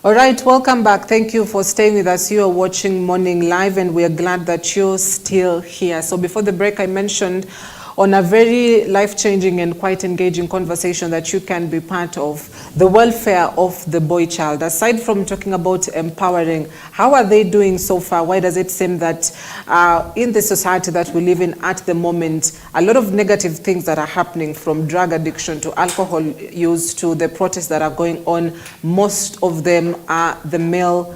All right, welcome back. Thank you for staying with us. You are watching Morning Live, and we are glad that you're still here. So before the break, I mentioned on a very life-changing and quite engaging conversation that you can be part of, the welfare of the boy child. Aside from talking about empowering, how are they doing so far? Why does it seem that in the society that we live in at the moment, a lot of negative things that are happening, from drug addiction to alcohol use to the protests that are going on, most of them are the male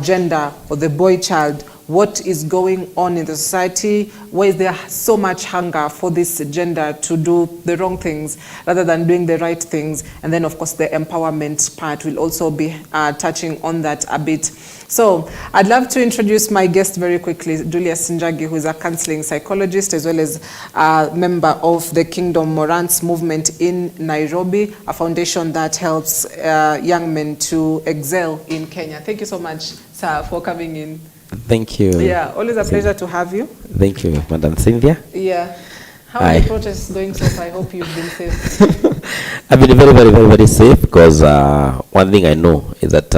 gender or the boy child. What is going on in the society? Why is there so much hunger for this gender to do the wrong things rather than doing the right things? And then, of course, the empowerment part will also be touching on that a bit. So I'd love to introduce my guest very quickly, Julius Njagi, who is a counseling psychologist as well as a member of the Kingdom Morans movement in Nairobi, a foundation that helps young men to excel in Kenya. Thank you so much, sir, for coming in. Thank you. Yeah, always a pleasure to have you. Thank you, Madam Cynthia. Yeah. How are the protests going so far? I hope you've been safe. I've been very safe, because one thing I know is that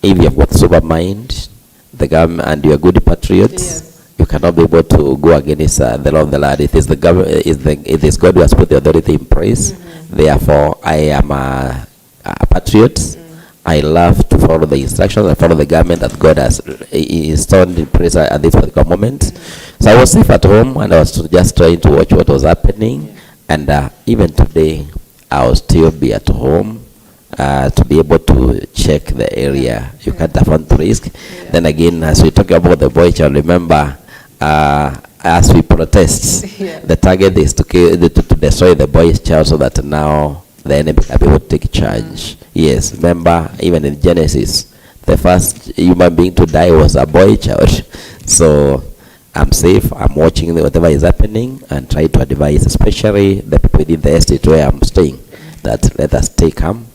if you have got sober mind, the government, and you are good patriots, yes, you cannot be able to go against the law of the land. It is the government, it is God who has put the authority in place. Therefore, I am a patriot. I love to follow the instructions and follow the government that God has installed in place at this particular moment. So I was safe at home, and I was just trying to watch what was happening. And even today, I will still be at home to be able to check the area. You can't afford to risk. Then again, as we talk about the boy child, remember, as we protest, the target is to destroy the boy child, so that now the enemy can be able to take charge. Yes, remember, even in Genesis, the first human being to die was a boy child. So I'm safe. I'm watching whatever is happening and try to advise, especially the people within the estate where I'm staying, that let us stay calm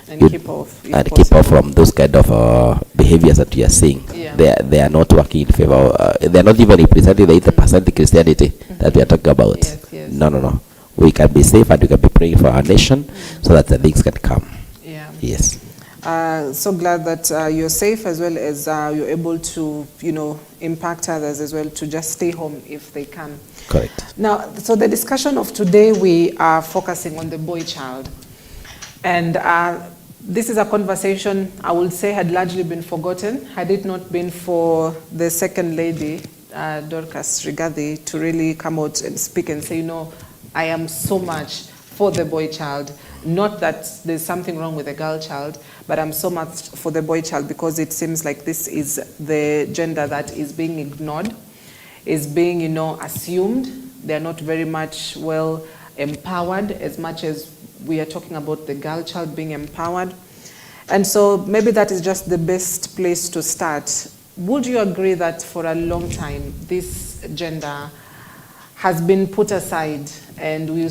and keep off. And keep off from those kind of behaviors that we are seeing. Yeah. They are not working in favor. They are not even representing the 80% Christianity that we are talking about. Yes. No. We can be safe, and we can be praying for our nation so that the things can come. Yeah. Yes. So glad that you're safe, as well as you're able to, impact others as well to just stay home if they can. Correct. Now, so the discussion of today, we are focusing on the boy child. And this is a conversation I would say had largely been forgotten had it not been for the second lady, Dorcas Rigathi, to really come out and speak and say, I am so much for the boy child. Not that there's something wrong with the girl child, but I'm so much for the boy child, because it seems like this is the gender that is being ignored, is being, assumed. They're not very much well empowered, as much as we are talking about the girl child being empowered. And so maybe that is just the best place to start. Would you agree that for a long time, this gender has been put aside, and we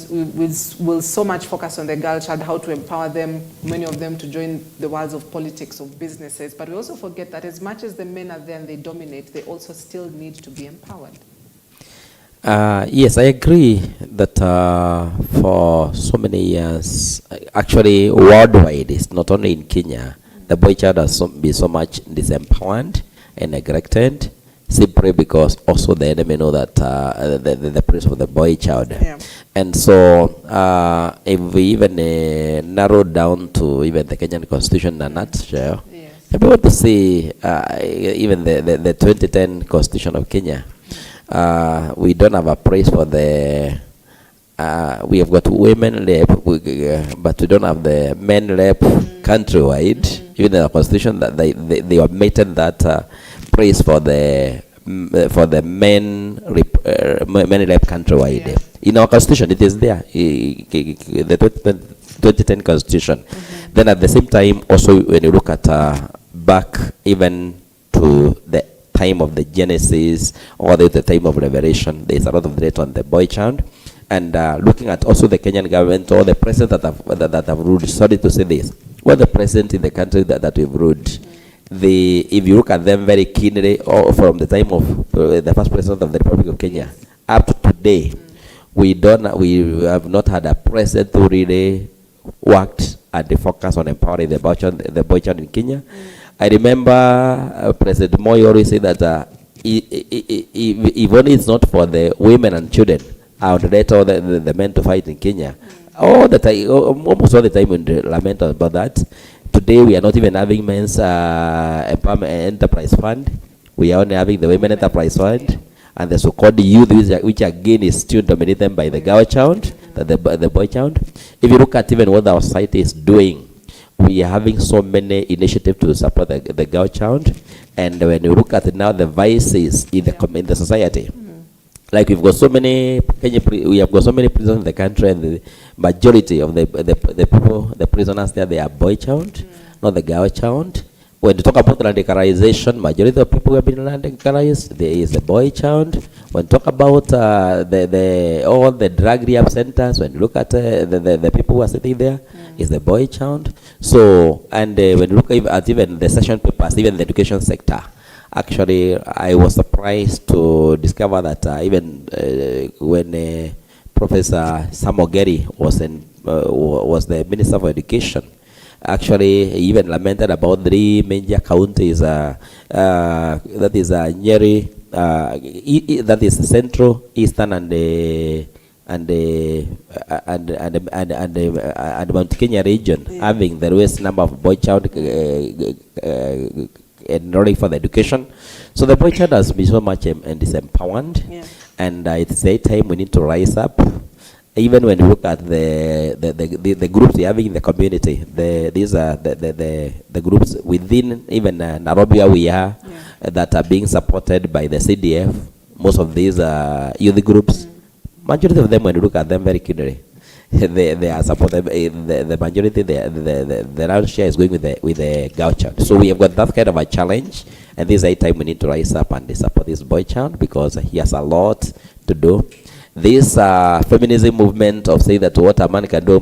will so much focus on the girl child, how to empower them, many of them to join the worlds of politics, of businesses, but we also forget that as much as the men are there and they dominate, they also still need to be empowered. Yes, I agree that for so many years, actually worldwide, it's not only in Kenya, the boy child has been so much disempowered and neglected, simply because also the enemy know that the praise of the boy child. Yeah. And so if we even narrow down to even the Kenyan Constitution in a nutshell, I'm able to see even the 2010 Constitution of Kenya, we don't have a praise for the we have got women rep, but we don't have the men rep countrywide. Even in the Constitution, that they have made that praise for the men rep countrywide. Yeah. In our Constitution, it is there, the 2010 Constitution. Then at the same time, also when you look at back even to the time of the Genesis or the time of Revelation, there is a lot of debate on the boy child. And looking at also the Kenyan government or the president that have ruled, sorry to say this, well, the president in the country that we've ruled, if you look at them very keenly, or from the time of the first president of the Republic of Kenya up to today, we have not had a president who really worked and they focus on empowering the boy child in Kenya. I remember President Moi always said that if only it's not for the women and children, I would let all the men to fight in Kenya. All the time, almost all the time, we lament about that. Today, we are not even having men's empowerment enterprise fund. We are only having the women enterprise fund and the so-called youth, which again is still dominated by the girl child, the boy child. If you look at even what our society is doing, we are having so many initiatives to support the girl child. And when you look at now the vices in the society, like we have got so many prisons in the country, and the majority of the people, the prisoners there, they are boy child, not the girl child. When you talk about radicalization, majority of people who have been radicalized, there is a boy child. When you talk about all the drug rehab centers, when you look at the people who are sitting there, is the boy child. So, and when you look at even the session papers, even the education sector, actually, I was surprised to discover that even when Professor Samogeri was the Minister for Education, actually, he even lamented about 3 major counties, that is Njagi, that is Central, Eastern, and Mount Kenya region, having the lowest number of boy child enrolling for the education. So the boy child has been so much and disempowered, and it's a time we need to rise up. Even when you look at the groups we are having in the community, these are the groups within even Nairobi where we are, that are being supported by the CDF. Most of these youth groups, majority of them, when you look at them very keenly, they are supported. The majority, the round share is going with the girl child. So we have got that kind of a challenge, and this is a time we need to rise up and support this boy child, because he has a lot to do. This feminism movement of saying that what a man can do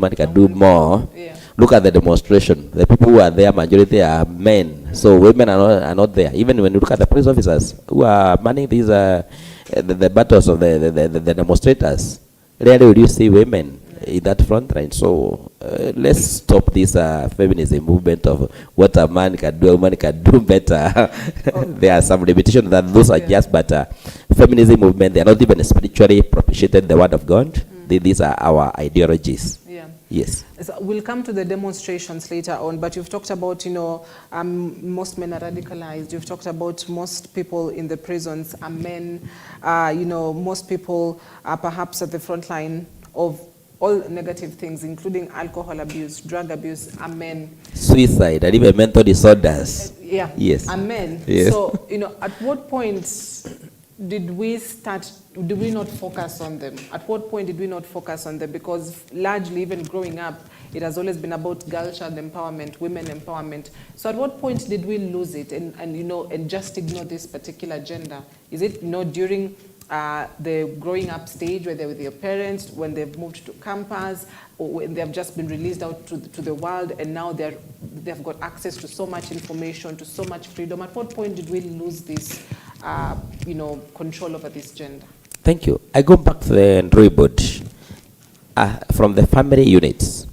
more. Look at the demonstration. The people who are there, majority are men. So women are not there. Even when you look at the police officers who are manning these the battles of the demonstrators, rarely will you see women in that front line. So let's stop this feminism movement of what a man can do, a woman can do better. There are some limitations that those are just, but feminism movement, they are not even spiritually propitiated the word of God. These are our ideologies. Yes. So we'll come to the demonstrations later on, but you've talked about, most men are radicalized. You've talked about most people in the prisons are men. Most people are perhaps at the front line of all negative things, including alcohol abuse, drug abuse, are men. Suicide, and even mental disorders. Yes. Are men. Yes. So, at what point did we not focus on them? At what point did we not focus on them? Because largely, even growing up, it has always been about girl child empowerment, women empowerment. So at what point did we lose it and just ignore this particular agenda? Is it, during the growing up stage where they're with their parents, when they've moved to campus, or when they've just been released out to the world, and now they've got access to so much information, to so much freedom? At what point did we lose this control over this gender? Thank you. I go back to the drawing board from the family units,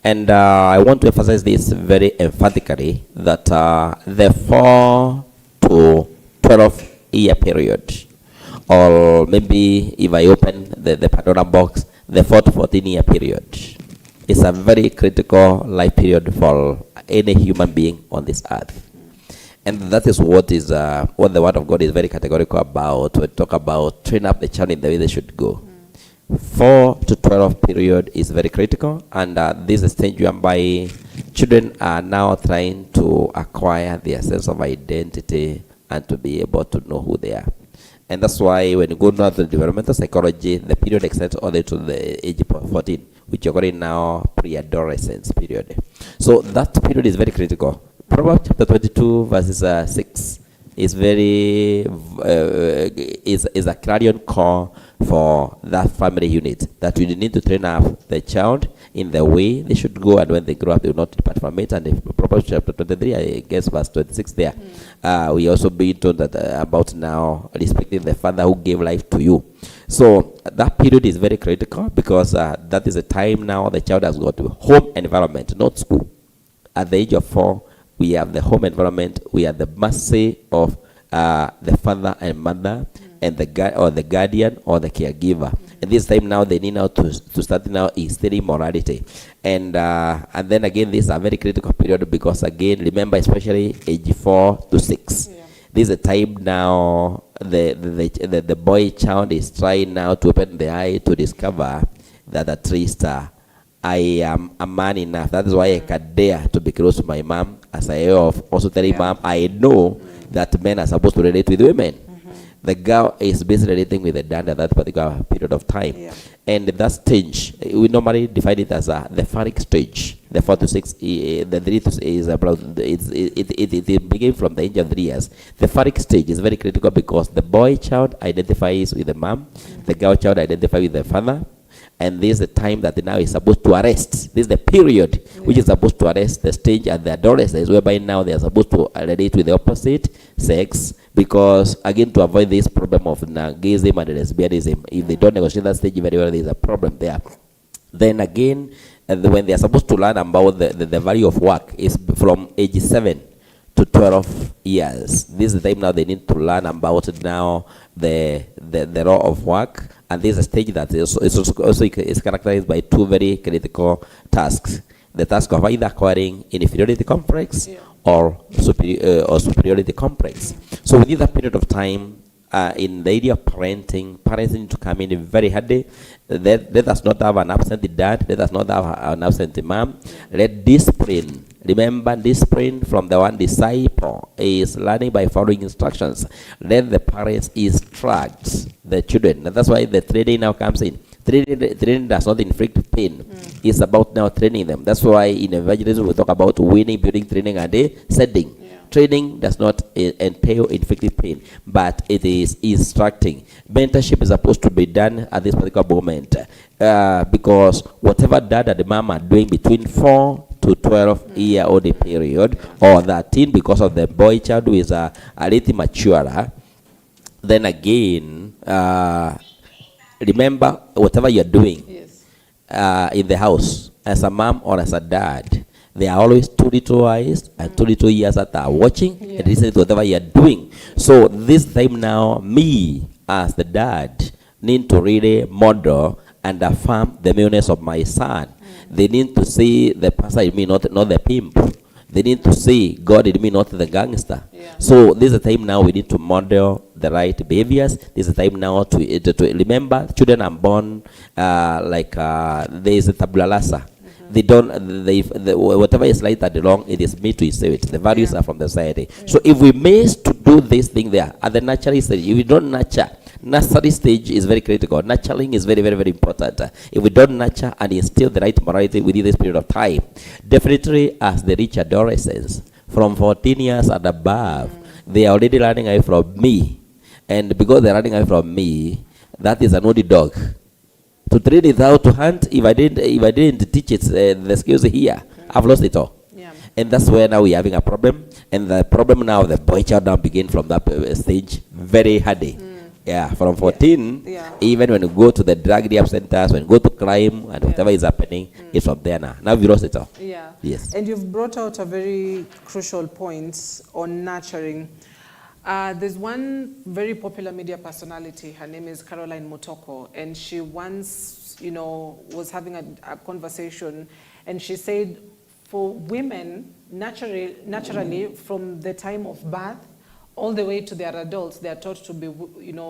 and I want to emphasize this very emphatically, that the 4 to 12 year period, or maybe if I open the Pandora box, the 4 to 14 year period, is a very critical life period for any human being on this earth. And that is what the Word of God is very categorical about. We talk about train up the child in the way they should go. 4 to 12 period is very critical, and this is a stage whereby children are now trying to acquire their sense of identity and to be able to know who they are. And that's why when you go down to developmental psychology, the period extends all the way to the age of 14, which you're calling now pre-adolescence period. So that period is very critical. Proverbs chapter 22 verses 6 is very is a clarion call for that family unit, that we need to train up the child in the way they should go, and when they grow up they will not depart from it. And if Proverbs chapter 23, I guess verse 26 there, we also being told that about now respecting the father who gave life to you. So that period is very critical because that is a time now the child has got to home environment, not school. At the age of 4, we have the home environment. We have the mercy of the father and mother and the guardian or the caregiver. And this time now they need now to start now instilling morality. And then again, this is a very critical period because again, remember, especially age 4 to 6. Yeah. This is a time now the boy child is trying now to open the eye to discover that at least I am a man enough. That is why I can dare to be close to my mom. As I of also telling mom, I know that men are supposed to relate with women. The girl is basically relating with the dad at that particular period of time. Yeah. And that stage, we normally define it as the phallic stage. The 4 to 6, the 3 to 6 is about, it begins from the age of 3 years. The phallic stage is very critical because the boy child identifies with the mom, the girl child identifies with the father, and this is the time that now is supposed to arrest. This is the period which is supposed to arrest the stage at the adolescence, whereby now they are supposed to relate with the opposite sex, because again, to avoid this problem of Njagism and lesbianism, if they don't negotiate that stage very well, there is a problem there. Then again, when they are supposed to learn about the value of work is from age 7 to 12 years. This is the time now they need to learn about now the law of work. And this is a stage that is characterized by 2 very critical tasks. The task of either acquiring inferiority complex or superiority complex. So within that period of time, in the area of parenting, parents need to come in very handy. Let us not have an absent dad. Let us not have an absent mom. Let discipline. Remember, discipline from the one disciple is learning by following instructions. Let the parents instruct the children. And that's why the training now comes in. Training does not inflict pain. It's about now training them. That's why in evangelism we talk about winning, building, training, and setting. Training does not entail inflicting pain, but it is instructing. Mentorship is supposed to be done at this particular moment because whatever dad and mom are doing between 4 to 12-year-old period, or 13 because of the boy child who is a little mature, then again, remember whatever you're doing in the house, as a mom or as a dad, there are always 2 little eyes and 2 little ears that are watching and listening to whatever you're doing. So this time now, me as the dad need to really model and affirm the maleness of my son. They need to see the pastor in me, not the pimp. They need to see God in me, not the gangster. So this is the time now we need to model the right behaviors. This is the time now to remember children are born there is a tabula rasa. They don't, whatever is right and wrong, it is me to say it. The values are from the society. So if we miss to do this thing there, at the nurturing stage, if we don't nurture, nursery stage is very critical. Nurturing is very, very, very important. If we don't nurture and instill the right morality within this period of time, definitely as they reach adolescence, from 14 years and above, they are already running away from me. And because they're running away from me, that is an old dog. To train it how to hunt, if I didn't teach it the skills here, I've lost it all. And that's where now we're having a problem. And the problem now, the boy child now begin from that stage very hardy. From 14, even when you go to the drug rehab centers, when you go to crime and whatever is happening, it's from there now. Now we lost it all. Yes. And you've brought out a very crucial point on nurturing. There's one very popular media personality. Her name is Caroline Mutoko, and she once, was having a conversation, and she said, for women, naturally, from the time of birth all the way to their adults, they are taught to be,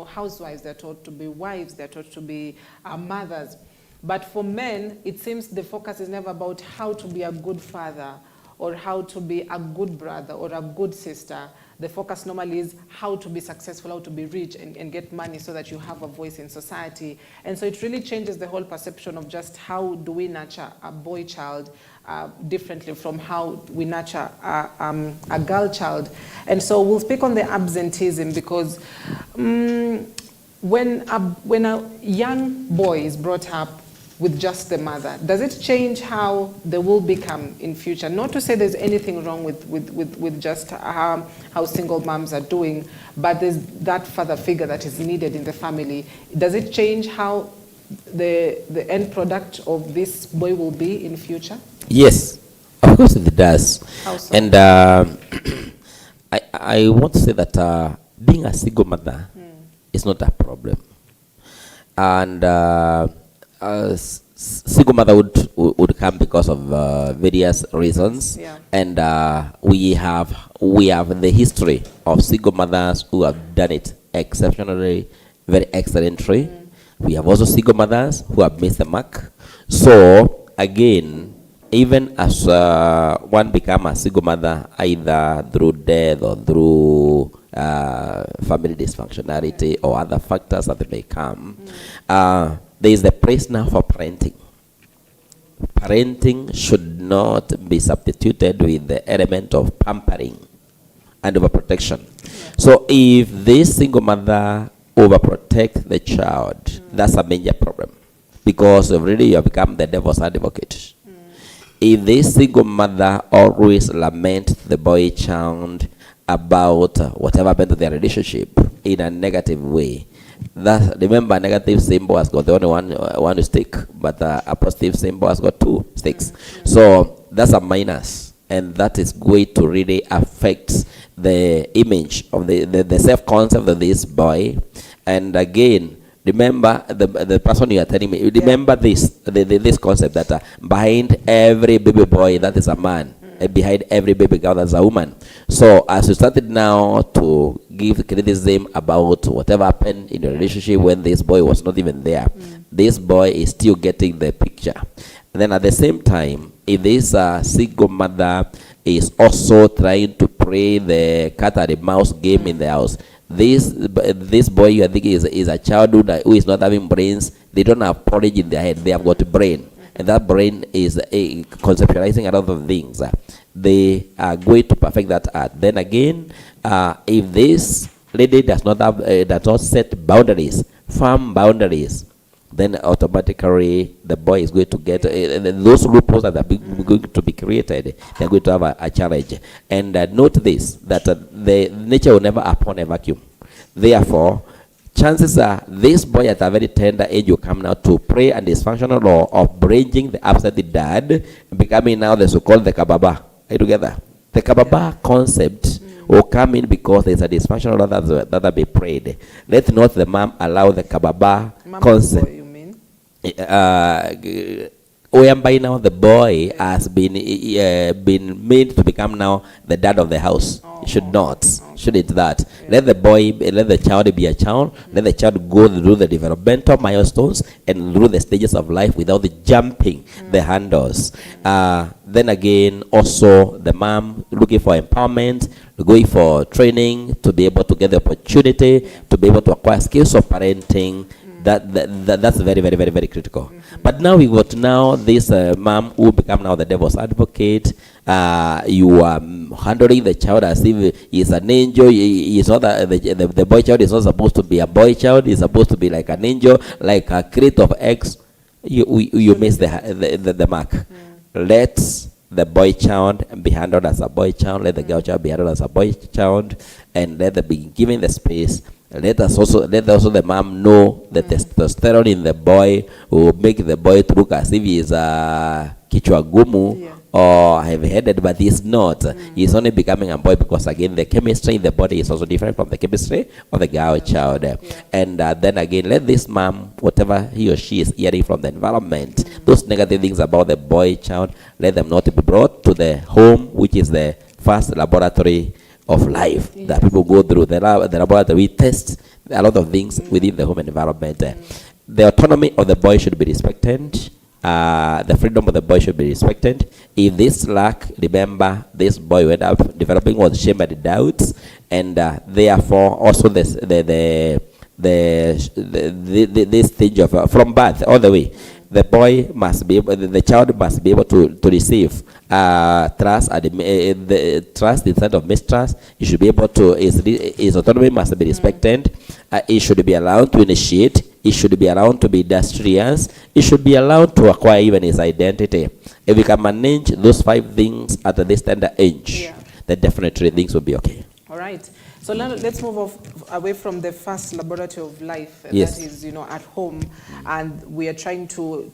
housewives. They're taught to be wives. They're taught to be mothers. But for men, it seems the focus is never about how to be a good father or how to be a good brother or a good sister. The focus normally is how to be successful, how to be rich and get money so that you have a voice in society. And so it really changes the whole perception of just how do we nurture a boy child differently from how we nurture a girl child. And so we'll speak on the absenteeism because when a young boy is brought up with just the mother, does it change how they will become in future? Not to say there's anything wrong with just how single moms are doing, but there's that father figure that is needed in the family. Does it change how the end product of this boy will be in future? Yes, of course it does. How so? And I want to say that being a single mother is not a problem. And single mother would come because of various reasons. Yeah. And we have the history of single mothers who have done it exceptionally, very excellently. We have also single mothers who have missed the mark. So again, even as one become a single mother, either through death or through family dysfunctionality or other factors that may come, there is the place now for parenting. Parenting should not be substituted with the element of pampering and overprotection. So if this single mother overprotect the child, that's a major problem, because already you have become the devil's advocate. If this single mother always lament the boy child about whatever happened to their relationship in a negative way, that, remember, a negative symbol has got the only one stick, but a positive symbol has got two sticks. So that's a minus, and that is going to really affect the image of the self-concept of this boy. And again, remember the person you are telling me, remember this concept that behind every baby boy that is a man, and behind every baby girl that's a woman. So as you started now to give criticism about whatever happened in the relationship when this boy was not even there, this boy is still getting the picture. And then at the same time, if this single mother is also trying to play the cat and the mouse game in the house, this boy you are thinking is a child who is not having brains. They don't have porridge in their head. They have got a brain, and that brain is conceptualizing a lot of things. They are going to perfect that art. Then again, if this lady does not set boundaries, firm boundaries, then automatically the boy is going to get those loopholes that are going to be created. They're going to have a challenge. And note this, that the nature will never upon a vacuum. Therefore, chances are this boy at a very tender age will come now to play a dysfunctional role of bridging the upset dad, becoming now the so-called the kababa. Are you together? The kababa concept will come in because there's a dysfunctional role that will be played. Let not the mom allow the kababa concept. Whereby now the boy has been made to become now the dad of the house. Should not. Should it that? Let the child be a child. Let the child go through the developmental milestones and through the stages of life without the jumping the handles. Then again, also the mom looking for empowerment, going for training to be able to get the opportunity to be able to acquire skills of parenting. That's very, very, very, very critical. But now we got this mom who become now the devil's advocate. You are handling the child as if he's an angel. He's not the boy child is not supposed to be a boy child. He's supposed to be like an angel, like a crate of eggs. You miss the mark. Let the boy child be handled as a boy child. Let the girl child be handled as a boy child, and let them be given the space. Let also the mom know the testosterone in the boy will make the boy to look as if he is a kichwa gumu or heavy-headed, but he's not. He's only becoming a boy because, again, the chemistry in the body is also different from the chemistry of the girl child. And then again, let this mom, whatever he or she is hearing from the environment, those negative things about the boy child, let them not be brought to the home, which is the first laboratory of life that people go through. The laboratory, we test a lot of things within the home environment. The autonomy of the boy should be respected. The freedom of the boy should be respected. If this lack, remember, this boy went up developing was shame and doubts, and therefore also this stage of from birth all the way. the boy must be able, the child must be able to receive trust and the trust instead of mistrust. He should be able to, his autonomy must be respected. He should be allowed to initiate. He should be allowed to be industrious. He should be allowed to acquire even his identity. If we can manage those 5 things at this tender age, then definitely things will be okay. All right. So let's move away from the first laboratory of life, that is, at home, and we are trying to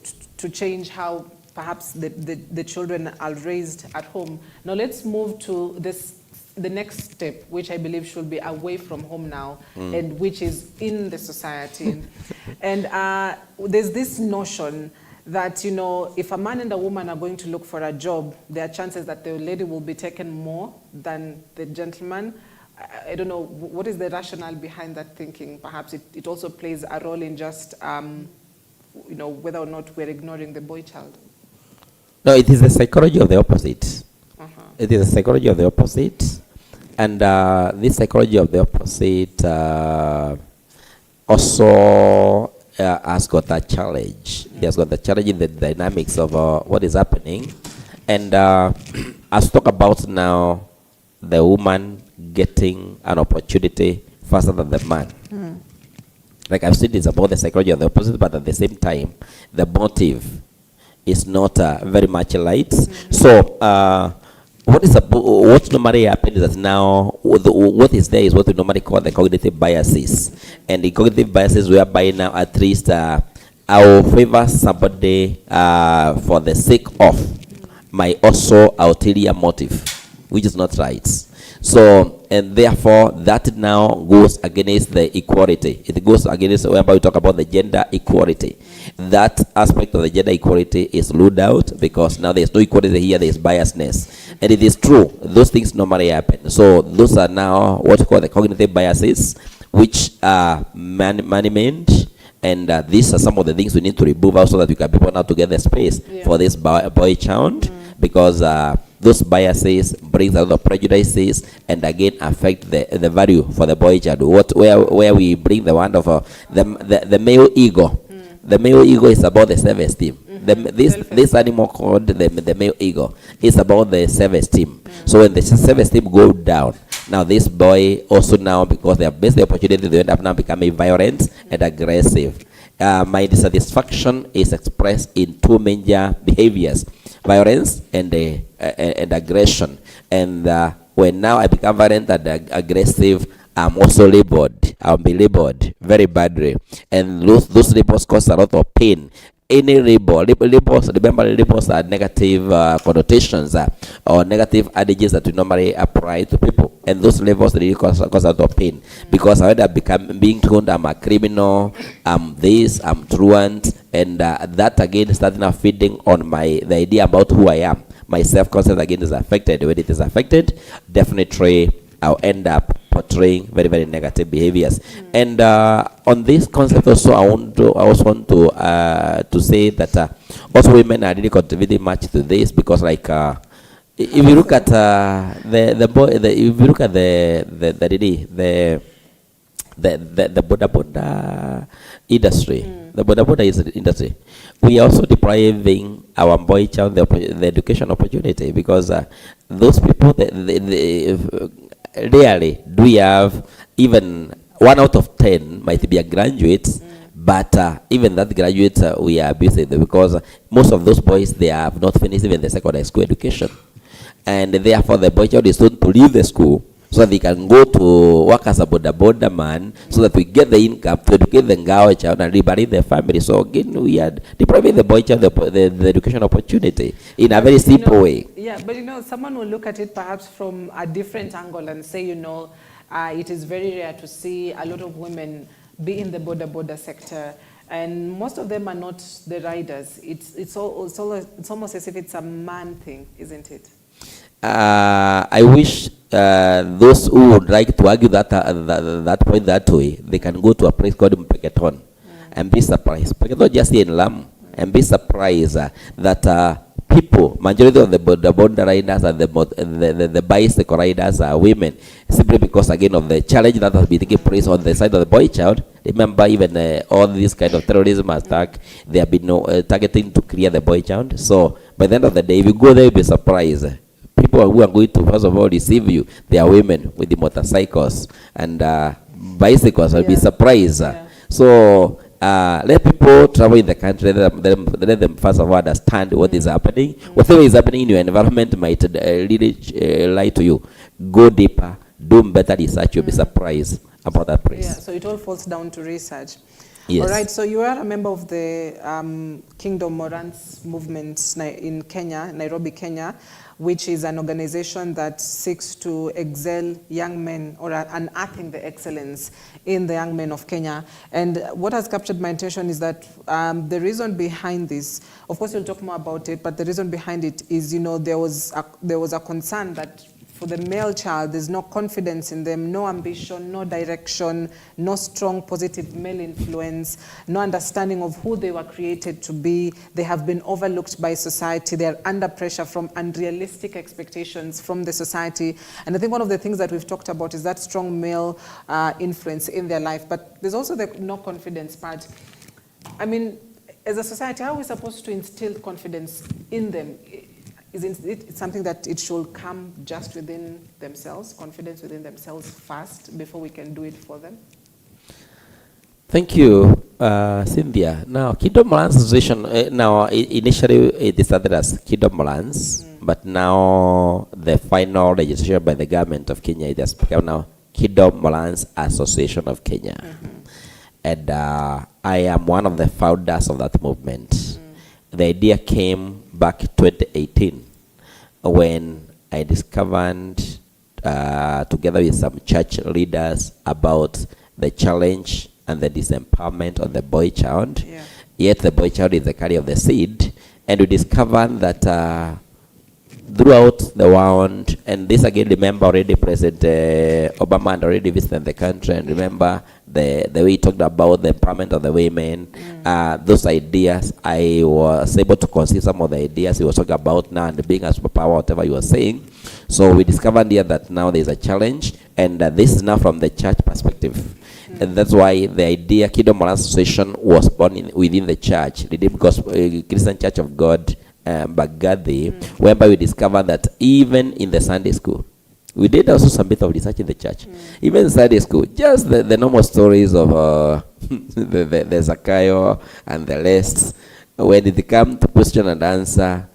change how perhaps the children are raised at home. Now let's move to the next step, which I believe should be away from home now, and which is in the society. And there's this notion that, if a man and a woman are going to look for a job, there are chances that the lady will be taken more than the gentleman. I don't know, what is the rationale behind that thinking? Perhaps it also plays a role in just, whether or not we're ignoring the boy child. No, it is the psychology of the opposite. It is the psychology of the opposite. And this psychology of the opposite also has got that challenge. He has got the challenge in the dynamics of what is happening. And as talk about now, the woman getting an opportunity faster than the man. Like I've said, it's about the psychology of the opposite, but at the same time, the motive is not very much light. So what normally happens is that now what is there is what we normally call the cognitive biases. And the cognitive biases whereby now at least I will favor somebody for the sake of my also ulterior motive, which is not right. So, and therefore, that now goes against the equality. It goes against whenever we talk about the gender equality. That aspect of the gender equality is ruled out because now there's no equality here, there's biasness. And it is true, those things normally happen. So, those are now what we call the cognitive biases, which are man-made. And these are some of the things we need to remove out so that we can be able now to get the space for this boy child. Because those biases brings a lot of prejudices and again affect the value for the boy child. Where we bring the one of the male ego. The male ego is about the self-esteem. This animal called the male ego is about the self-esteem. So when the self-esteem goes down, now this boy also now, because they have missed the opportunity, they end up now becoming violent and aggressive. My dissatisfaction is expressed in 2 major behaviors: violence and aggression. And when now I become violent and aggressive, I'm also labeled. I'll be labeled very badly. And those labels cause a lot of pain. Any labels, remember labels are negative connotations or negative adages that we normally apply to people. And those labels really cause a lot of pain. Because I end up being told I'm a criminal, I'm this, I'm truant, and that again starting now feeding on the idea about who I am. My self-concept again is affected. When it is affected, definitely I'll end up portraying very, very negative behaviors. And on this concept also, I also want to say that also women are really contributing much to this, because like if you look at the boda industry, the boda industry, we are also depriving our boy child the education opportunity, because those people rarely do we have even 1 out of 10 might be a graduate, but even that graduate we are abusing them, because most of those boys, they have not finished even the secondary school education, and therefore the boy child is told to leave the school so that they can go to work as a boda man, so that we get the income to educate the girl child and rebury their family. So again, we are depriving the boy child the education opportunity in a very simple way. Yeah, but someone will look at it perhaps from a different angle and say, it is very rare to see a lot of women be in the boda sector, and most of them are not the riders. It's almost as if it's a man thing, isn't it? I wish those who would like to argue that point that way, they can go to a place called Mpeketon and be surprised. Mpeketon just here in Lamu, and be surprised that people, majority of the boda riders and the bicycle riders are women, simply because again of the challenge that has been taking place on the side of the boy child Remember, even all these kind of terrorism attack, they have been targeting to clear the boy child. So by the end of the day, if you go there, you'll be surprised. People who are going to, first of all, receive you, they are women with the motorcycles and bicycles. I'll be surprised. So let people travel in the country, let them first of all understand what is happening. Whatever is happening in your environment might really lie to you. Go deeper, do better research, you'll be surprised about that place. Yeah, so it all falls down to research. Yes. All right, so you are a member of the Kingdom Morans movement in Kenya, Nairobi, Kenya, which is an organization that seeks to excel young men or unearthing the excellence in the young men of Kenya. And what has captured my attention is that the reason behind this, of course we'll talk more about it, but the reason behind it is, you know, there was a concern that for the male child, there's no confidence in them, no ambition, no direction, no strong positive male influence, no understanding of who they were created to be. They have been overlooked by society. They are under pressure from unrealistic expectations from the society. And I think one of the things that we've talked about is that strong male influence in their life. But there's also the no confidence part. I mean, as a society, how are we supposed to instill confidence in them? Is it something that it should come just within themselves, confidence within themselves first, before we can do it for them? Thank you, Cynthia. Now, Kingdom Morans Association, initially it started as Kingdom Morans, but now the final registration by the government of Kenya, it has become now Kingdom Morans Association of Kenya. And I am one of the founders of that movement. The idea came back 2018 when I discovered together with some church leaders about the challenge and the disempowerment of the boy child. Yet the boy child is the carrier of the seed, and we discovered that throughout the world, and this again, remember already President Obama had already visited the country, and remember the way he talked about the empowerment of the women, those ideas, I was able to conceive some of the ideas he was talking about now, and being a superpower, whatever he was saying. So we discovered here that now there's a challenge, and this is now from the church perspective. And that's why the idea Kingdom Morans Association was born within the church, Redeemed Gospel Christian Church of God, Bagadi, whereby we discovered that even in the Sunday school, we did also some bit of research in the church. Even in Sunday school, just the normal stories of the Zakayo and the rest, when it come to question and answer,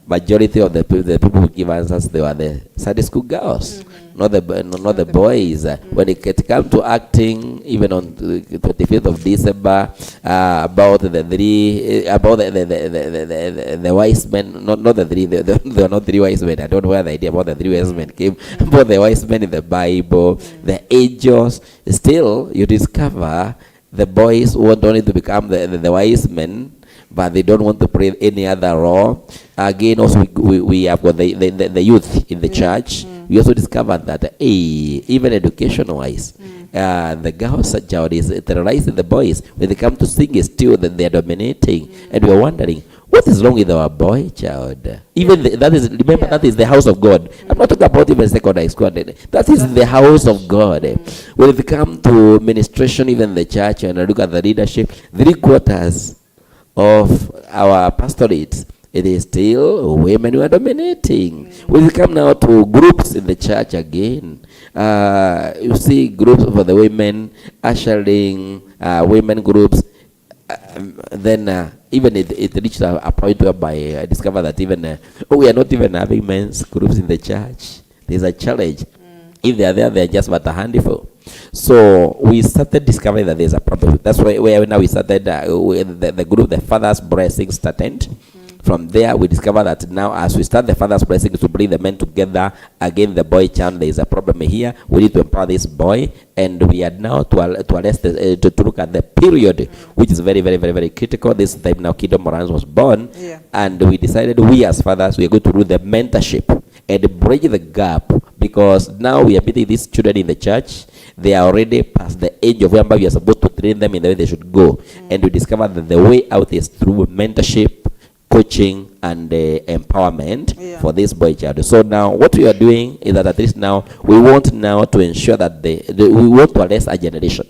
majority of the people who give answers, they were the Sunday school girls. Not the boys. When it came to acting, even on the 25th of December, about the wise men, not the three, there were not three wise men. I don't know where the idea about the three wise men came. About the wise men in the Bible, the angels. Still, you discover the boys want only to become the wise men, but they don't want to play any other role. Again, also we have got the youth in the church. We also discovered that even education-wise, the girls' child is terrorizing the boys. When they come to sing, it's still that they're dominating. And we're wondering, what is wrong with our boy child? Even that is, remember, that is the house of God. I'm not talking about even secondary school. That is the house of God. When they come to ministration, even the church, and I look at the leadership, 3/4 of our pastorates, it is still women who are dominating. When we come now to groups in the church again, you see groups for the women, ushering women groups. Then even it reached a point whereby I discovered that even we are not even having men's groups in the church. There's a challenge. If they are there, they are just but a handful. So we started discovering that there's a problem. That's where now we started the group, the Father's Blessing started. From there, we discover that now as we start the Father's Blessing to bring the men together, again the boy child, there is a problem here. We need to empower this boy, and we are now to look at the period, which is very, very, very, very critical. This time now Kingdom Morans was born, and we decided we as fathers, we are going to do the mentorship and bridge the gap, because now we are meeting these children in the church. They are already past the age of whereby we are supposed to train them in the way they should go. And we discover that the way out is through mentorship, coaching, and empowerment for this boy child. So now what we are doing is that at least now we want now to ensure that we want to arrest a generation.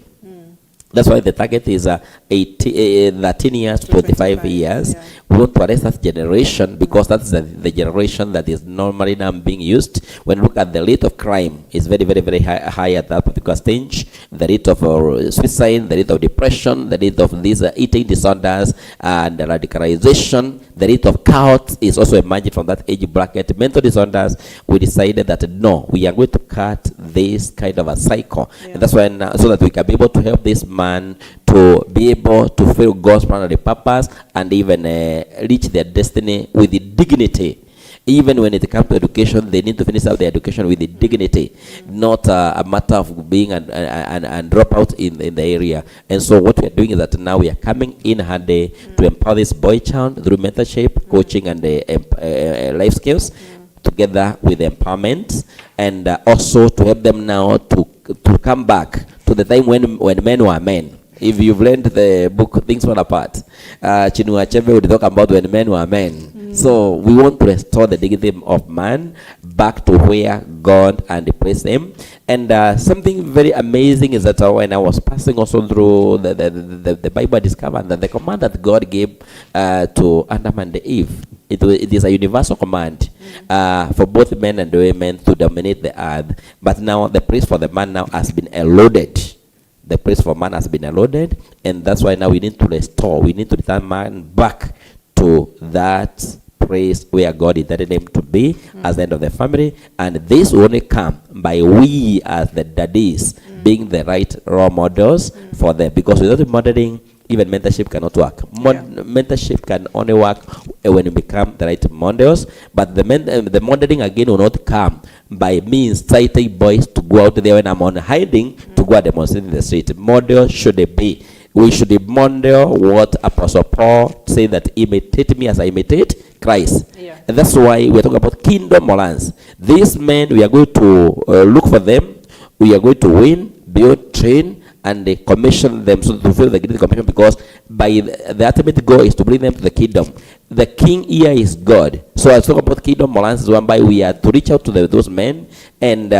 That's why the target is 13 years to 25 years. Yeah. We want to arrest that generation because that's the generation that is normally now being used. When you look at the rate of crime, it's very, very, very high at that particular stage. The rate of suicide, the rate of depression, the rate of these eating disorders and radicalization, the rate of chaos is also emerging from that age bracket. Mental disorders, we decided that no, we are going to cut this kind of a cycle. Yeah. And that's why now, so that we can be able to help this man to be able to fulfill God's plan and the purpose and even reach their destiny with the dignity. Even when it comes to education, they need to finish out their education with the dignity, not a matter of being and drop out in the area. And so what we are doing is that now we are coming in handy to empower this boy child through mentorship, coaching, and life skills, together with empowerment, and also to help them now to come back to the time when men were men. If you've learned the book Things Fall Apart, Chinua Achebe would talk about when men were men. So we want to restore the dignity of man back to where God and placed them. And something very amazing is that when I was passing also through the Bible, I discovered that the command that God gave to Adam and Eve, it is a universal command for both men and women to dominate the earth. But now the place for the man now has been eroded. The place for man has been eroded, and that's why now we need to restore. We need to return man back to that place where God intended him to be as the end of the family. And this will only come by we as the daddies being the right role models for them. Because without modeling, even mentorship cannot work. Mentorship can only work when you become the right models. But the modeling again will not come by me inciting boys to go out there when I'm on hiding to go and demonstrate in the street. Model should be. We should model what Apostle Paul said, that imitate me as I imitate Christ. Yeah. And that's why we're talking about kingdom morals. These men, we are going to look for them. We are going to win, build, train, and they commission them so to fulfill the great commission, because by the ultimate goal is to bring them to the kingdom. The king here is God. So I talk about kingdom morals, whereby we are to reach out to those men and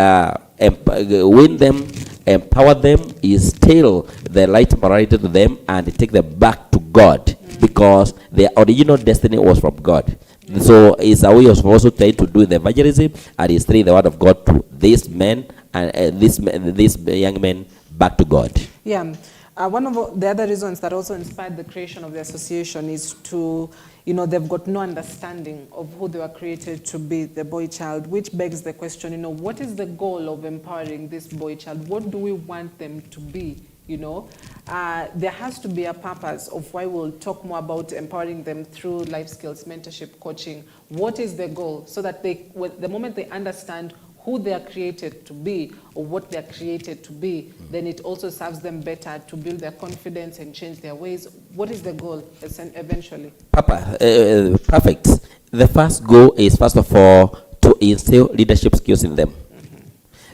win them, empower them, instill the right morality to them, and take them back to God, because their original destiny was from God. So it's a way of also trying to do the evangelism and instill the word of God to these men and these young men back to God. Yeah. One of the other reasons that also inspired the creation of the association is to, they've got no understanding of who they were created to be, the boy child, which begs the question, what is the goal of empowering this boy child? What do we want them to be? There has to be a purpose of why we'll talk more about empowering them through life skills, mentorship, coaching. What is the goal? So that the moment they understand who they are created to be or what they are created to be, then it also serves them better to build their confidence and change their ways. What is the goal eventually? Perfect. The first goal is, first of all, to instill leadership skills in them.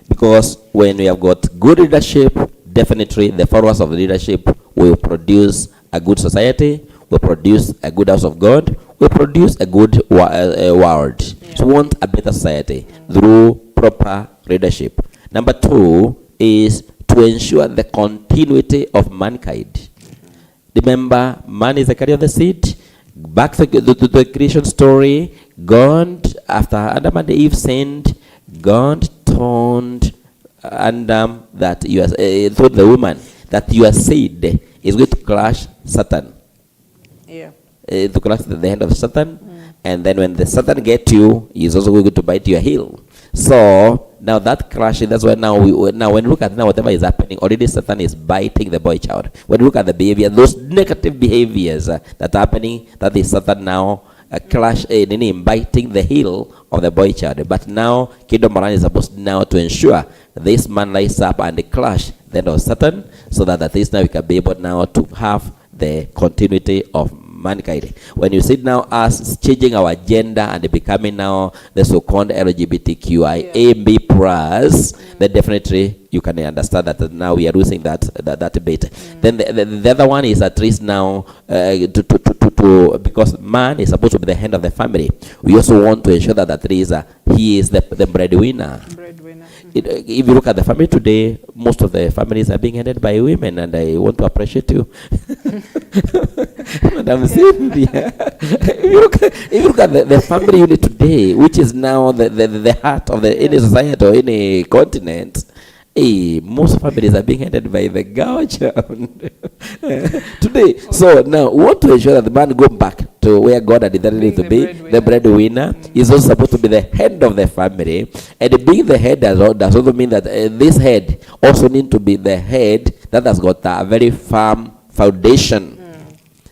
Because when we have got good leadership, definitely the followers of the leadership will produce a good society, will produce a good house of God, will produce a good world. Yeah. So we want a better society through proper leadership. Number two is to ensure the continuity of mankind. Remember, man is the carrier of the seed. Back to the creation story, God, after Adam and Eve sinned, God told Adam that told the woman that your seed is going to crush Satan. Yeah. To crush the hand of Satan. And then when the Satan gets you, he's also going to bite your heel. So now that crushing, that's why now when you look at now whatever is happening, already Satan is biting the boy child. When you look at the behavior, those negative behaviors that are happening, that is Satan now biting the heel of the boy child. But now kingdom morality is supposed now to ensure this man lies up and crush the end of Satan, so that at least now we can be able now to have the continuity of mankind. When you see now us changing our gender and becoming now the so-called LGBTQIA+ plus, then definitely you can understand that now we are losing that bit. Then the other one is at least now because man is supposed to be the head of the family. We also want to ensure that at least he is the breadwinner. if you look at the family today, most of the families are being headed by women, and I want to appreciate you. Madam Cynthia. If you look at the family unit today, which is now the heart of any society or any continent, most families are being headed by the girl child today. So now we want to ensure that the man go back to where God had intended him to be, the breadwinner. Is also supposed to be the head of the family, and being the head does also mean that this head also need to be the head that has got a very firm foundation,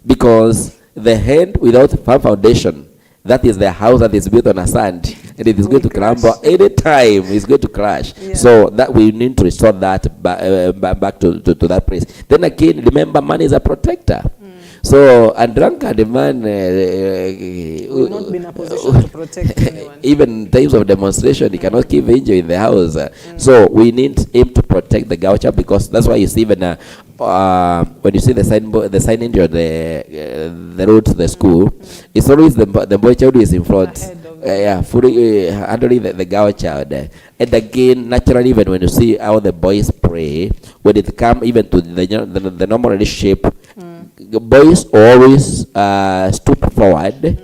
because the head without firm foundation, that is the house that is built on a sand, and it is going to crumble any time. It's going to crash. So that we need to restore that back to that place. Then again, remember, man is a protector. So a drunkard man will not be in a position to protect anyone. Even in times of demonstration, he cannot keep angel in the house. So we need him to protect the gaucho, because that's why you see even when you see the signage on the road to the school, it's always the boy child who is in front. Fully handling the girl child. And again, naturally, even when you see how the boys pray, when it comes even to the normal relationship, boys always stoop forward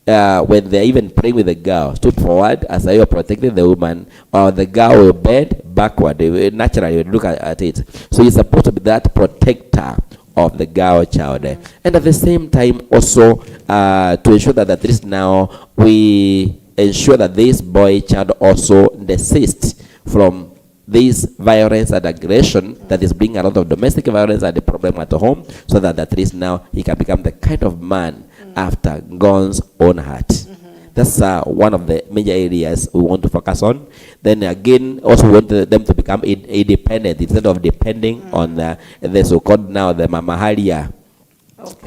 when they're even praying with the girl. Stoop forward as they are protecting the woman, or the girl will bend backward. Naturally, when you look at it. So you're supposed to be that protector of the girl child, and at the same time also to ensure that at least now we ensure that this boy child also desists from this violence and aggression that is bringing a lot of domestic violence and the problem at home, so that at least now he can become the kind of man after God's own heart. That's one of the major areas we want to focus on. Then again, also we want them to become independent instead of depending on the so-called now the mamaharia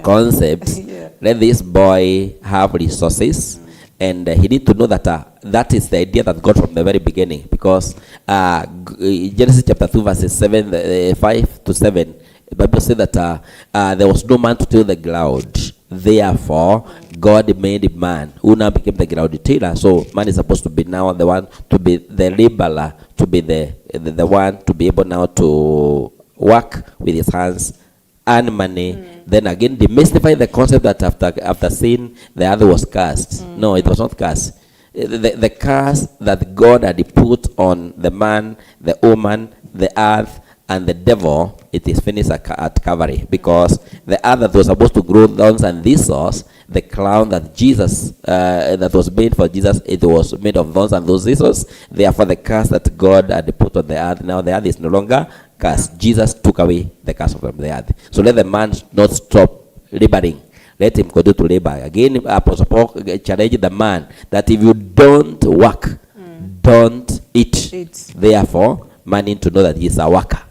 concept. Let this boy have resources, and he need to know that that is the idea that got from the very beginning, because Genesis chapter 2 verses 5 to 7, the Bible said that there was no man to till the ground. Therefore, God made man, who now became the ground tiller. So man is supposed to be now the one to be the laborer, to be the one to be able now to work with his hands, earn money. Then again, demystify the concept that after sin, the other was cursed. No, it was not cursed. The curse that God had put on the man, the woman, the earth, and the devil, it is finished at Calvary, because the earth that was supposed to grow thorns and thistles, the crown that Jesus, that was made for Jesus, it was made of thorns and those thistles. Therefore, the curse that God had put on the earth, now the earth is no longer cursed. Jesus took away the curse from the earth. So let the man not stop laboring. Let him continue to labor. Again, Apostle Paul challenged the man that if you don't work, don't eat. Therefore, man need to know that he is a worker.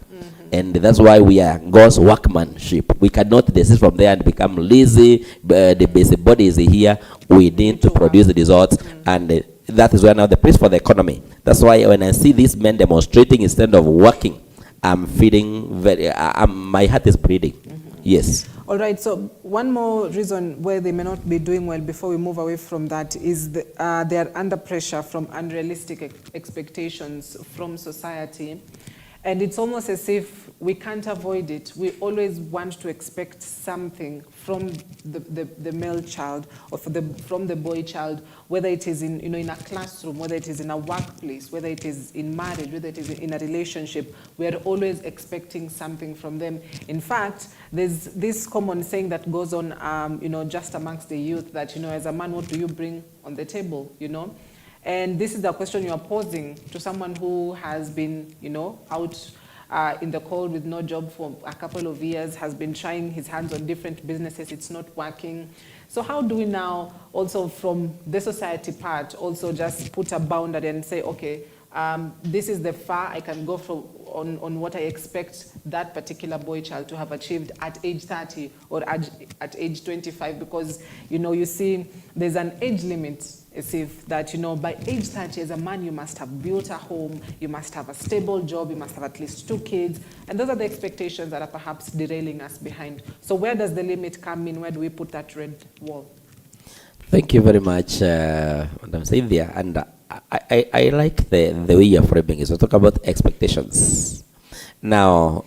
And that's why we are God's workmanship. We cannot desist from there and become lazy. The basic body is here. We need to produce the results. And that is why now the place for the economy. That's why when I see these men demonstrating instead of working, I'm feeling my heart is bleeding. Yes. All right, so one more reason why they may not be doing well before we move away from that is they are under pressure from unrealistic expectations from society. And it's almost as if we can't avoid it. We always want to expect something from the male child or from the boy child, whether it is in a classroom, whether it is in a workplace, whether it is in marriage, whether it is in a relationship. We are always expecting something from them. In fact, there's this common saying that goes on, just amongst the youth that, as a man, what do you bring on the table, And this is the question you are posing to someone who has been, out in the cold with no job for a couple of years, has been trying his hands on different businesses, it's not working. So how do we now also from the society part also just put a boundary and say, okay, this is the far I can go on what I expect that particular boy child to have achieved at age 30 or at age 25, because, you see there's an age limit. As if that, by age 30 as a man, you must have built a home, you must have a stable job, you must have at least 2 kids. And those are the expectations that are perhaps derailing us behind. So where does the limit come in? Where do we put that red wall? Thank you very much, Madam Cynthia. And I like the way you're framing it. So talk about expectations. Now,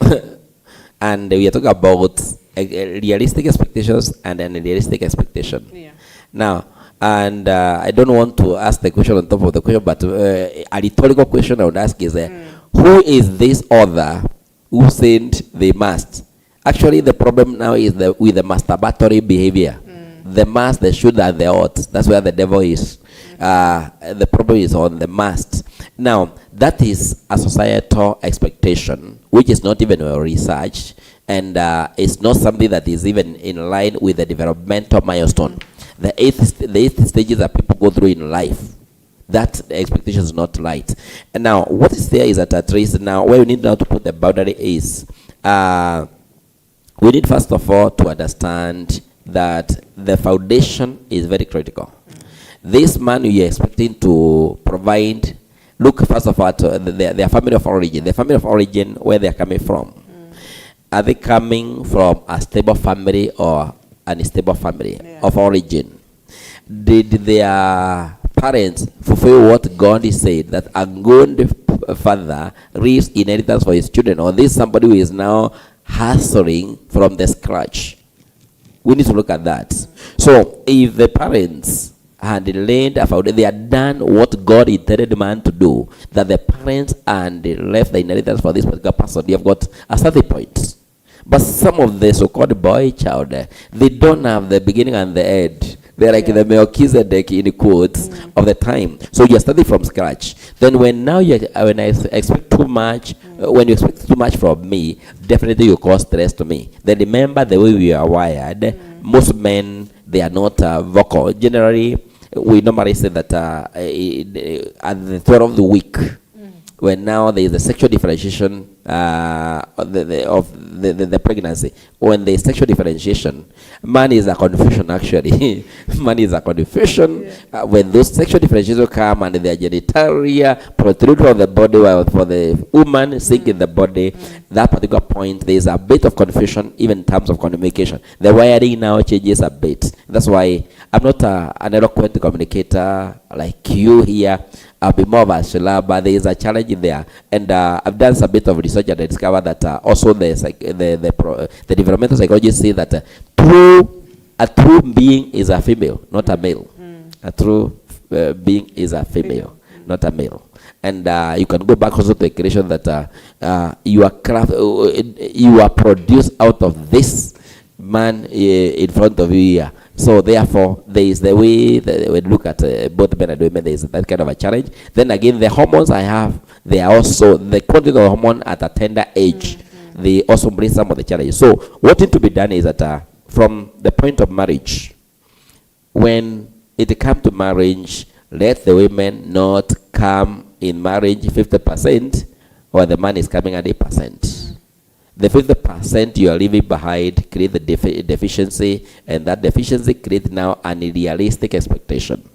and we are talking about realistic expectations and unrealistic expectation. Yeah. Now, and I don't want to ask the question on top of the question, but a rhetorical question I would ask is, who is this other who said they must? Actually, the problem now is with the masturbatory behavior. The must, the should, and the ought. That's where the devil is. The problem is on the must. Now, that is a societal expectation, which is not even well researched, and it's not something that is even in line with the developmental milestone. The eighth stages that people go through in life, that expectation is not right. And now, what is there is that at least now, where we need now to put the boundary is, we need first of all to understand that the foundation is very critical. This man we are expecting to provide, look first of all at their family of origin. The family of origin, where they are coming from. Are they coming from a stable family or an unstable family of origin? Did their parents fulfill what God said, that a good father leaves inheritance for his children, or this somebody who is now hustling from the scratch? We need to look at that. So if the parents had laid a foundation, they had done what God intended man to do, that the parents and they left the inheritance for this particular person, they have got a starting point. But some of the so-called boy child, they don't have the beginning and the end. They're like the Melchizedek in the quotes of the time. So you're starting from scratch. Then when I expect too much, when you expect too much from me, definitely you cause stress to me. Then remember the way we are wired. Most men, they are not vocal. Generally, we normally say that at the third of the week, when now there is a sexual differentiation of the pregnancy, when there is sexual differentiation, man is a confusion actually. Man is a confusion. When those sexual differentiations come and their genitalia protrude from the body, while for the woman sink in the body, that particular point there is a bit of confusion even in terms of communication. The wiring now changes a bit. That's why I'm not an eloquent communicator like you here. I'll be more of a shilla, but there is a challenge in there. And I've done some bit of research and I discovered that also the developmental psychologists say that a true being is a female, not a male. A true being is a female, not a male. And you can go back also to the creation that you are produced out of this man in front of you here. So therefore, there is the way that we look at both men and women, there is that kind of a challenge. Then again, the hormones I have, they are also, the quantity of hormone at a tender age, they also bring some of the challenges. So what needs to be done is that from the point of marriage, when it comes to marriage, let the women not come in marriage 50%, or the man is coming at 8%. The 50% you are leaving behind create the deficiency, and that deficiency creates now an unrealistic expectation.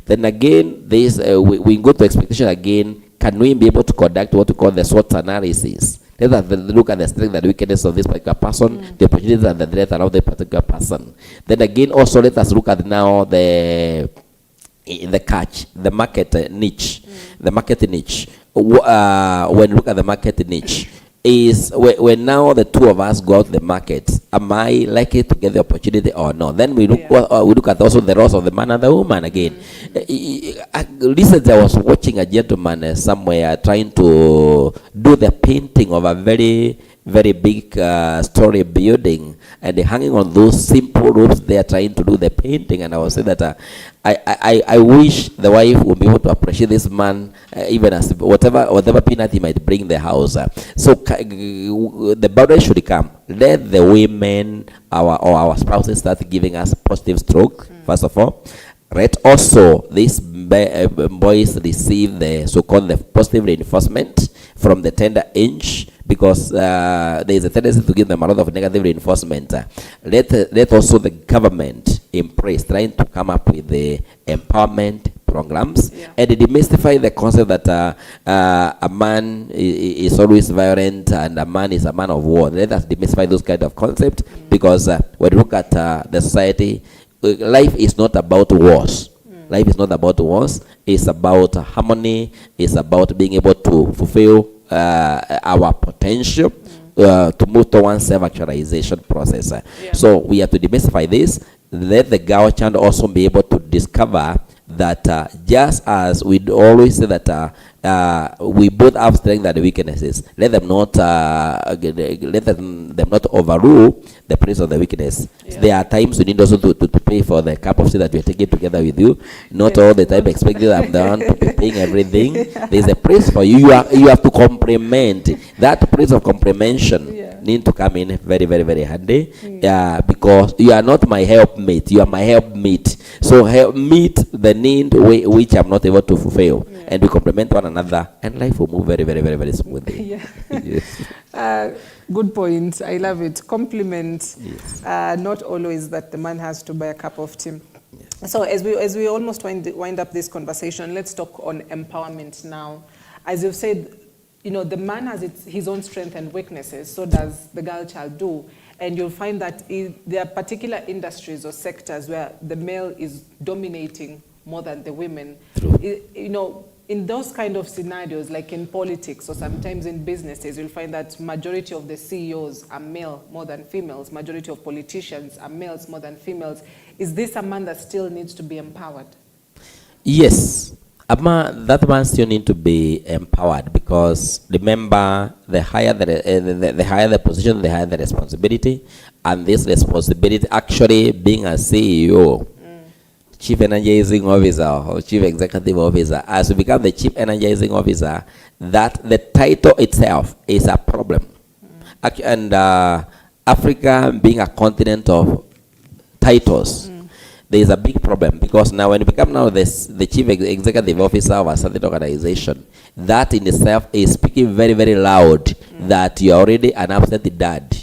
Then again, this we go to expectation again. Can we be able to conduct what we call the SWOT analysis? Let us look at the strength and weakness of this particular person, the opportunities and the threats around the particular person. Then again, also let us look at now the catch, the market niche, the market niche. When look at the market niche, is when now the two of us go out the market, am I likely to get the opportunity or not? Then we look we look at also the roles of the man and the woman again. Recently I was watching a gentleman somewhere trying to do the painting of a very, very big story building, and hanging on those simple ropes they are trying to do the painting. And I was saying that I wish the wife would be able to appreciate this man, even as whatever peanut he might bring the house. So the boundary should come. Let the women, our spouses, start giving us positive stroke, first of all. Let also these boys receive the so-called the positive reinforcement from the tender age, because there is a tendency to give them a lot of negative reinforcement. Let also the government embrace, trying to come up with the empowerment programs, and demystify the concept that a man is always violent and a man is a man of war. Let us demystify those kind of concepts, because when you look at the society, life is not about wars. Life is not about wants. It's about harmony. It's about being able to fulfill our potential to move towards self-actualization process. So we have to demystify this. Let the girl child also be able to discover that just as we always say that we both have strengths and weaknesses, let them not not overrule the place of the weakness. There are times you need also to pay for the cup of tea that we are taking together with you. Not all the time expecting that I'm done to be paying everything. There's a place for you. You have to complement. That place of comprehension need to come in very, very, very handy. Because you are not my helpmate. You are my helpmate. So help meet the need which I'm not able to fulfill. And we complement one another, and life will move very, very, very, very smoothly. Good point. I love it. Compliment. Not always that the man has to buy a cup of tea. So as we almost wind up this conversation, let's talk on empowerment now. As you've said, the man has his own strengths and weaknesses, so does the girl child do. And you'll find that there are particular industries or sectors where the male is dominating more than the women. In those kind of scenarios, like in politics or sometimes in businesses, you'll find that majority of the CEOs are male more than females. Majority of politicians are males more than females. Is this a man that still needs to be empowered? Yes. That man still need to be empowered, because remember, the higher the position, the higher the responsibility. And this responsibility, actually being a CEO, Chief Energizing Officer or Chief Executive Officer, as you become the Chief Energizing Officer, that the title itself is a problem. And Africa being a continent of titles, there is a big problem, because now when you become now the Chief Executive Officer of a certain organization, that in itself is speaking very, very loud that you are already an absent dad.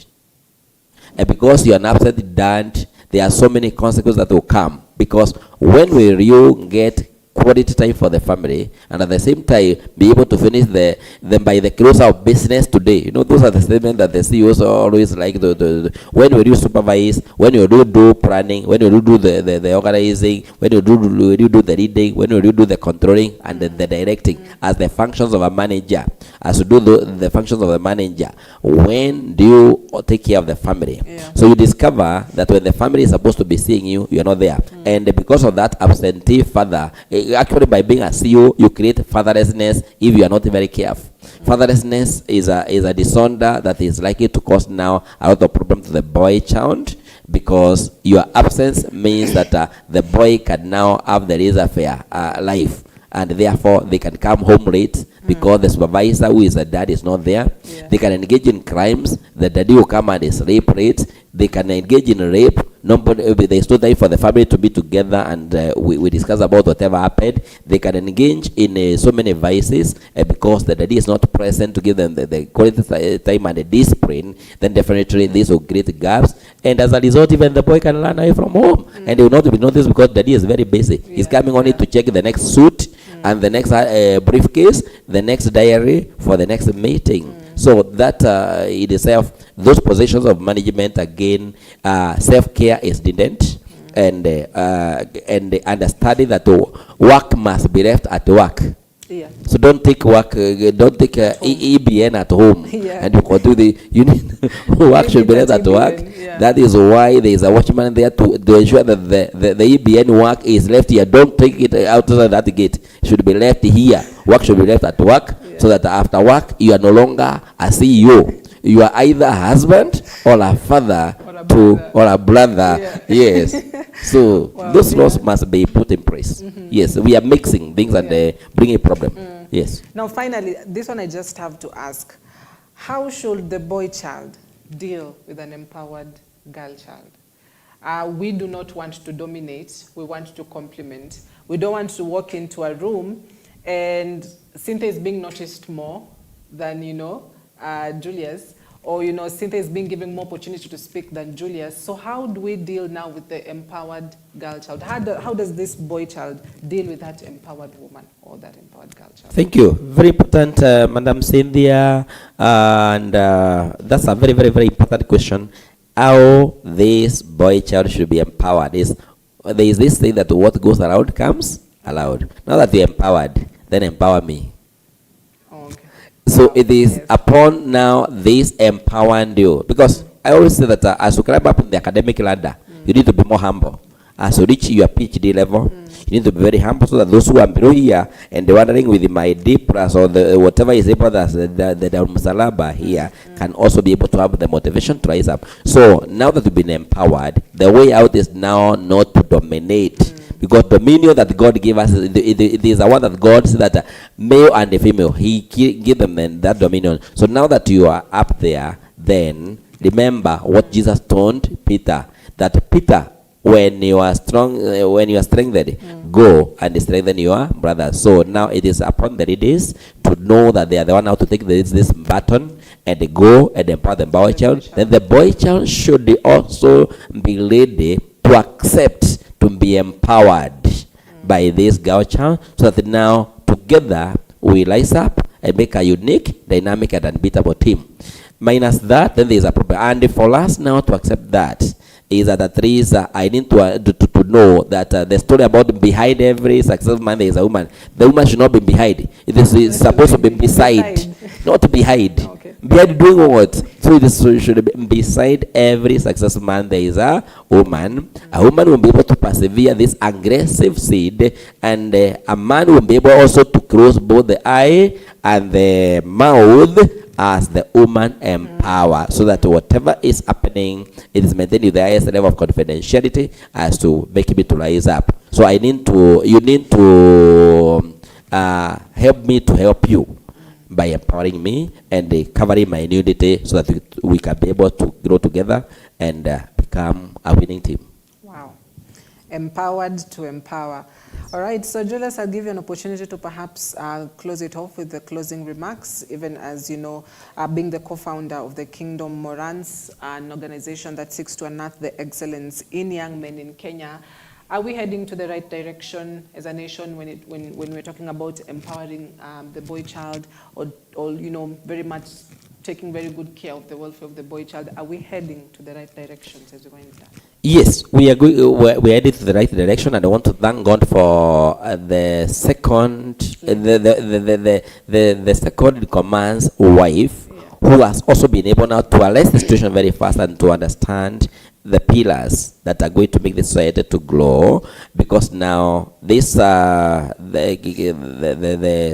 And because you are an absent dad, there are so many consequences that will come. Because when will you get quality time for the family, and at the same time be able to finish them by the close of business today? Those are the statements that the CEOs always like. When will you supervise? When will you do planning? When will you do the organizing? When will you do the leading? When will you do the controlling and the directing as the functions of a manager? As you do the functions of the manager, when do you take care of the family? So you discover that when the family is supposed to be seeing you, you are not there. And because of that absentee father, actually by being a CEO, you create fatherlessness if you are not very careful. Fatherlessness is a disorder that is likely to cause now a lot of problem to the boy child, because your absence means that the boy can now have the laissez-faire life. And therefore, they can come home late because the supervisor, who is the dad, is not there. They can engage in crimes. The daddy will come and is rape rate. They can engage in rape. There is no time for the family to be together, and we discuss about whatever happened. They can engage in so many vices because the daddy is not present to give them the quality time and the discipline. Then definitely this will create gaps, and as a result, even the boy can run away from home, and he will not be noticed because daddy is very busy. He's coming only to check the next suit and the next briefcase, the next diary for the next meeting. So that in itself, those positions of management, again, self-care is needed, and understanding that work must be left at work. So don't take work, don't take EBN at home, and you continue you need work should be left at work. That is why there is a watchman there to ensure that the EBN work is left here. Don't take it outside that gate. It should be left here. Work should be left at work, so that after work you are no longer a CEO. You are either a husband or a father or a brother. Yes. So those laws must be put in place. Yes, we are mixing things and bringing a problem. Yes. Now, finally, this one I just have to ask: how should the boy child deal with an empowered girl child? We do not want to dominate. We want to complement. We don't want to walk into a room and Cynthia is being noticed more than, Julius, or, Cynthia is being given more opportunity to speak than Julius. So how do we deal now with the empowered girl child? How does this boy child deal with that empowered woman or that empowered girl child? Thank you. Very important, Madam Cynthia. And that's a very, very, very important question. How this boy child should be empowered is, there is this thing that what goes around comes allowed. Now that you're empowered, then empower me. Okay. So it is Yes. upon now this empowering you. Because I always say that as you climb up in the academic ladder, you need to be more humble. As you reach your PhD level, you need to be very humble so that those who are below here and they're wondering with my D plus or the whatever is able that the Musalaba here can also be able to have the motivation to rise up. So now that you've been empowered, the way out is now not to dominate. Because dominion that God gave us, it is a one that God said that male and female, He give them that dominion. So now that you are up there, then remember what Jesus told Peter, that Peter, when you are strong, when you are strengthened, go and strengthen your brothers. So now it is upon the leaders to know that they are the one how to take this baton and go and empower the boy child. Then the boy child should also be ready to accept to be empowered by this girl child, so that now together we rise up and make a unique, dynamic, and unbeatable team. Minus that, then there is a problem. And for us now to accept that, is that at least I need to know that the story about behind every successful man there is a woman. The woman should not be behind. It is supposed to be beside, not behind. Okay. Behind doing what? So it should be beside every successful man there is a woman. A woman will be able to persevere this aggressive seed, and a man will be able also to close both the eye and the mouth as the woman empower, so that whatever is happening, it is maintained with the highest level of confidentiality as to make it to rise up. So you need to help me to help you by empowering me and covering my nudity, so that we can be able to grow together and become a winning team. Wow. Empowered to empower. All right, so Julius, I'll give you an opportunity to perhaps close it off with the closing remarks, even as you know, being the co-founder of the Kingdom Morans, an organization that seeks to unearth the excellence in young men in Kenya. Are we heading to the right direction as a nation when we're talking about empowering the boy child, or you know, very much taking very good care of the welfare of the boy child? Are we heading to the right directions as we're going to that? Yes, we are going. We're headed to the right direction, and I want to thank God for the second, the second in command's wife, who has also been able now to analyze the situation very fast and to understand the pillars that are going to make the society to grow. Because now this the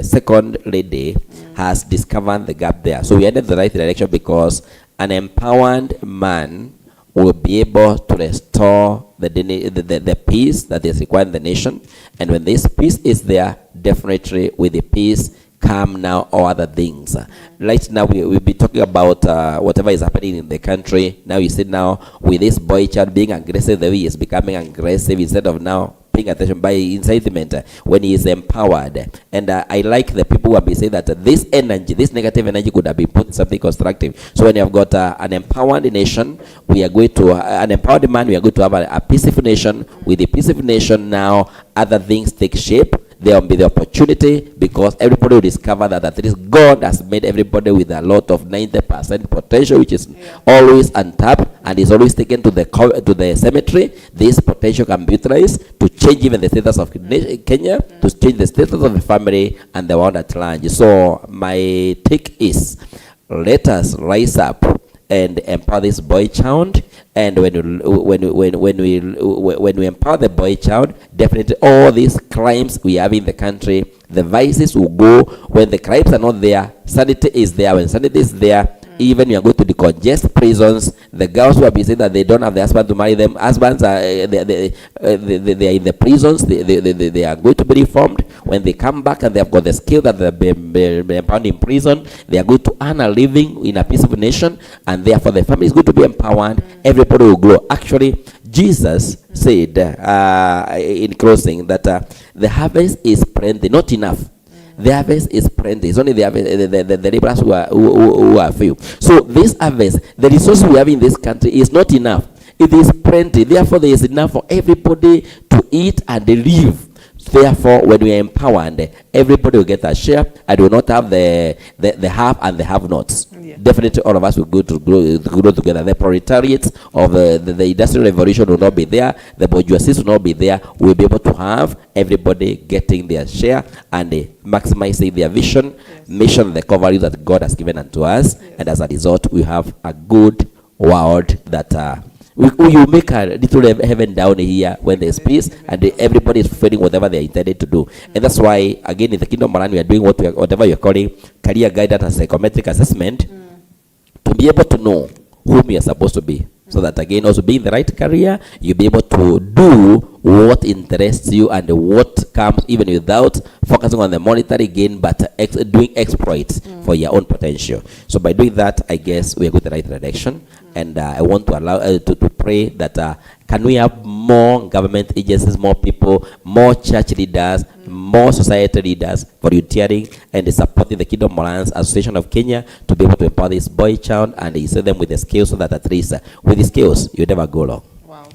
second lady has discovered the gap there. So we headed the right direction, because an empowered man will be able to restore the peace that is required in the nation. And when this peace is there, definitely with the peace come now all other things. Right now we'll be talking about whatever is happening in the country. Now you see now with this boy child being aggressive, the way he is becoming aggressive, instead of now paying attention by incitement when he is empowered. And I like the people who have been saying that this energy, this negative energy, could have been put in something constructive. So when you have got an empowered nation, we are going to an empowered man, we are going to have a peaceful nation. With a peaceful nation now, other things take shape. There will be the opportunity, because everybody will discover that at least God has made everybody with a lot of 90% potential, which is always untapped and is always taken to the cemetery. This potential can be utilized to change even the status of Kenya, to change the status of the family and the world at large. So my take is, let us rise up and empower this boy child. And when we empower the boy child, definitely all these crimes we have in the country, the vices will go. When the crimes are not there, sanity is there. When sanity is there, even you are going to decongest prisons. The girls who have been saying that they don't have the husband to marry them, husbands are they are in the prisons. They are going to be reformed. When they come back and they have got the skill that they've been empowered in prison, they are going to earn a living in a peaceful nation, and therefore the family is going to be empowered. Everybody will grow. Actually, Jesus said in closing that the harvest is plenty, not enough. The harvest is plenty. It's only the laborers who are few. So this harvest, the resources we have in this country is not enough. It is plenty. Therefore, there is enough for everybody to eat and live. Therefore, when we are empowered, everybody will get a share, and will not have the have and the have-nots. Yeah. Definitely, all of us will grow together. The proletariat of the industrial revolution will not be there. The bourgeoisie will not be there. We'll be able to have everybody getting their share and maximizing their vision, mission, the coverage that God has given unto us. Yes. And as a result, we have a good world that you make a little heaven down here when there's peace, and everybody is fulfilling whatever they are intended to do. And that's why, again, in the Kingdom Moran, we are doing whatever you're calling career guidance and psychometric assessment to be able to know whom you are supposed to be. So that, again, also being the right career, you'll be able to do what interests you and what comes even without focusing on the monetary gain, but doing exploits for your own potential. So by doing that, I guess we are going the right direction. And I want to allow to pray that can we have more government agencies, more people, more church leaders, more society leaders volunteering and supporting the Kingdom Morans Association of Kenya to be able to empower this boy child and send them with the skills so that at least with the skills you never go wrong. Wow.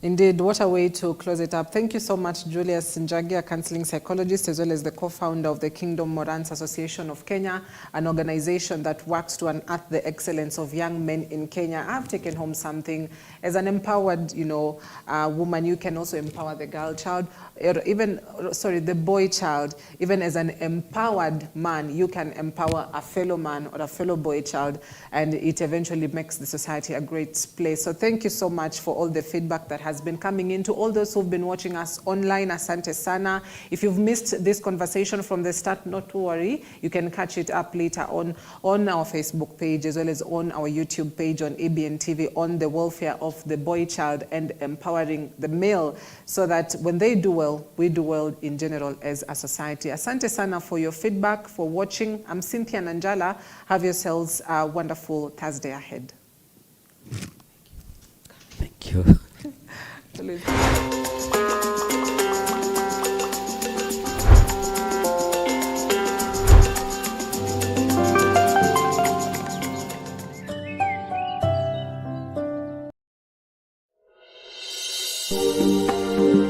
Indeed, what a way to close it up. Thank you so much, Julius Njagi, a counseling psychologist, as well as the co-founder of the Kingdom Morans Association of Kenya, an organization that works to unearth the excellence of young men in Kenya. I've taken home something. As an empowered, woman, you can also empower the girl child, or even, the boy child. Even as an empowered man, you can empower a fellow man or a fellow boy child, and it eventually makes the society a great place. So thank you so much for all the feedback that has been coming in. To all those who've been watching us online, asante sana. If you've missed this conversation from the start, not to worry. You can catch it up later on our Facebook page, as well as on our YouTube page on EBN TV, on the welfare of the boy child and empowering the male, so that when they do well, we do well in general as a society. Asante sana for your feedback, for watching. I'm Cynthia Nanjala. Have yourselves a wonderful Thursday ahead. Thank you. Thank you.